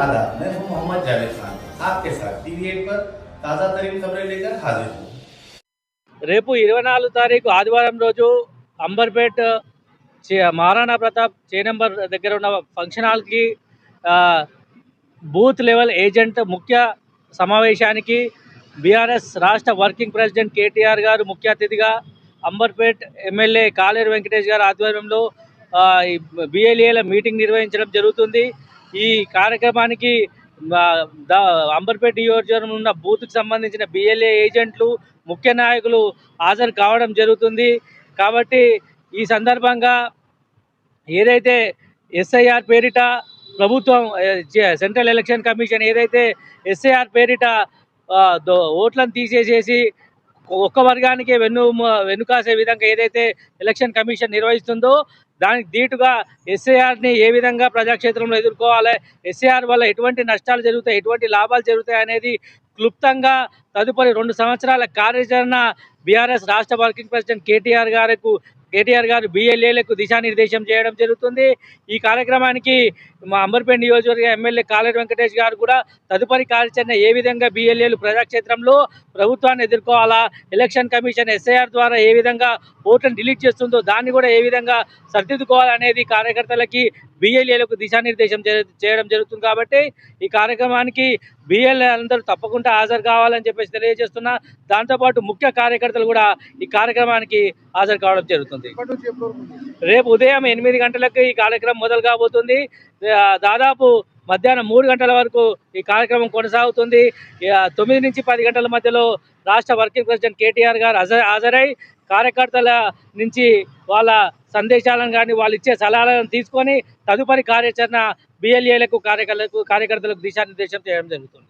आदाब, मैं हूं मोहम्मद जावेद खान, आपके साथ टीवी 8 पर ताज़ा तरीन खबरें लेकर हाजिर हूं। రేపు 24 తారీఖు ఆదివారం రోజు అంబర్పేట్ మహారాణా ప్రతాప్ చేనంబర్ దగ్గర ఉన్న ఫంక్షన్ హాల్కి బూత్ లెవెల్ ఏజెంట్ ముఖ్య సమావేశానికి బీఆర్ఎస్ రాష్ట్ర వర్కింగ్ ప్రెసిడెంట్ కేటీఆర్ గారు ముఖ్య అతిథిగా, అంబర్పేట్ ఎమ్మెల్యే కాలేరు వెంకటేష్ గారు ఆధ్వర్యంలో బిఎల్ఏల మీటింగ్ నిర్వహించడం జరుగుతుంది. ఈ కార్యక్రమానికి అంబర్పేట్ నియోజకవర్గంలో ఉన్న బూత్కు సంబంధించిన బిఎల్ఏ ఏజెంట్లు, ముఖ్య నాయకులు హాజరు కావడం జరుగుతుంది. కాబట్టి ఈ సందర్భంగా ఏదైతే ఎస్ఐఆర్ పేరిట ప్రభుత్వం సెంట్రల్ ఎలక్షన్ కమిషన్ ఏదైతే ఎస్ఐఆర్ పేరిట ఓట్లను తీసేసేసి ఒక్క వర్గానికే వెనుకాసే విధంగా ఏదైతే ఎలక్షన్ కమిషన్ నిర్వహిస్తుందో దానికి ధీటుగా ఎస్ఐఆర్ని ఏ విధంగా ప్రజాక్షేత్రంలో ఎదుర్కోవాలి, ఎస్ఐఆర్ వల్ల ఎటువంటి నష్టాలు జరుగుతాయి, ఎటువంటి లాభాలు జరుగుతాయి అనేది క్లుప్తంగా తదుపరి 2 సంవత్సరాల కార్యాచరణ బీఆర్ఎస్ రాష్ట్ర వర్కింగ్ ప్రెసిడెంట్ కేటీఆర్ గారు బిఎల్ఏలకు దిశానిర్దేశం చేయడం జరుగుతుంది. ఈ కార్యక్రమానికి మా అంబర్పేట నియోజకవర్గ ఎమ్మెల్యే కాలేరు వెంకటేష్ గారు కూడా తదుపరి కార్యాచరణ ఏ విధంగా బిఎల్ఏలు ప్రజాక్షేత్రంలో ప్రభుత్వాన్ని ఎదుర్కోవాలా, ఎలక్షన్ కమిషన్ ఎస్ఐఆర్ ద్వారా ఏ విధంగా ఓట్లను డిలీట్ చేస్తుందో దాన్ని కూడా ఏ విధంగా సరిదిద్దుకోవాలనేది కార్యకర్తలకి బిఎల్ఏలకు దిశానిర్దేశం చేయడం జరుగుతుంది. కాబట్టి ఈ కార్యక్రమానికి బిఎల్ఏ అందరూ తప్పకుండా హాజరు కావాలని చెప్పేసి తెలియజేస్తున్నా. దాంతోపాటు ముఖ్య కార్యకర్తలు కూడా ఈ కార్యక్రమానికి హాజరు కావడం జరుగుతుంది. రేపు ఉదయం 8 గంటలకు ఈ కార్యక్రమం మొదలు కాబోతుంది. దాదాపు మధ్యాహ్నం 3 గంటల వరకు ఈ కార్యక్రమం కొనసాగుతుంది. 9 నుంచి 10 గంటల మధ్యలో రాష్ట్ర వర్కింగ్ ప్రెసిడెంట్ కేటీఆర్ గారు హాజరై కార్యకర్తల నుంచి వాళ్ళ సందేశాలను కానీ వాళ్ళు ఇచ్చే సలహాలను తీసుకొని తదుపరి కార్యాచరణ బిఎల్ఏలకు కార్యకర్తలకు దిశానిర్దేశం చేయడం జరుగుతుంది.